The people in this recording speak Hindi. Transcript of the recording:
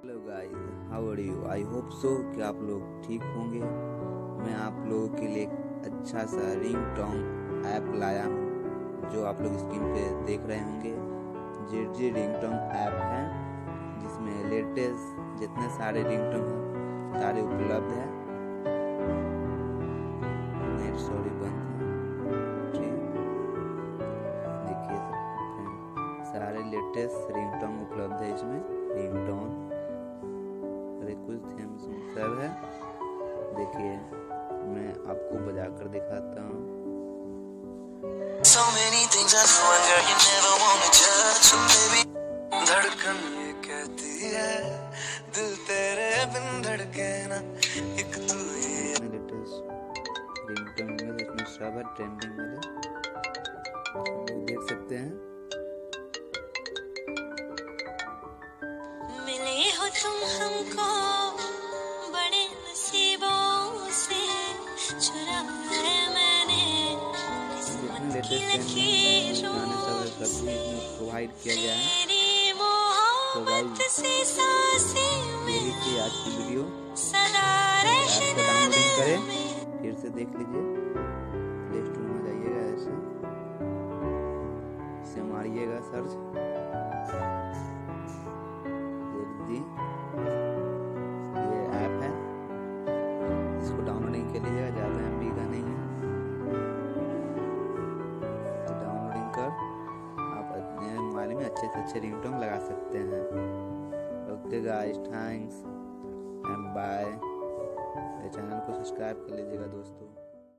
Hello guys, how are you? I hope so कि आप लोग ठीक होंगे। मैं आप लोगों के लिए एक अच्छा सा रिंगटोन ऐप लाया हूँ जो आप लोग स्क्रीन पे देख रहे होंगे। जी रिंगटोन ऐप है जिसमें लेटेस्ट जितने सारे रिंगटोन हैं सारे उपलब्ध हैं। नेट सॉरी बंद है, ठीक। देखिए सारे लेटेस्ट रिंगटोन उपलब्ध है इसमें। रिंगटोन कुछ थीम्स सब है। देखिए मैं आपको बजा कर दिखाता हूँ। धड़कन ये कहती है दिल तेरे बिन धड़के ना, एक तू ही है। लेटेस्ट रिंगटोन में इसमें सब है ट्रेंडिंग वाले, लोग देख सकते हैं। मिले हो तुम हमको बड़े नसीबों से, चुराया है मैंने जितने लेटेस्ट ट्रेंडिंग गाने सब है सब भी इसमें प्रोवाइड किया गया है। तो गाइस यही थी आज की वीडियो। ऐप को डाउनलोडिंग करें, फिर से देख लीजिए। प्ले स्टोर में जाइएगा, ऐसे मारिएगा सर्च, ये ऐप है। इसको डाउनलोडिंग के लिए ज़्यादा MB का नहीं है, तो डाउनलोडिंग कर आप अपने मोबाइल में अच्छे से अच्छे रिंगटोन लगा सकते हैं। Okay guys, thanks and bye. Channel को सब्सक्राइब कर लीजिएगा दोस्तों।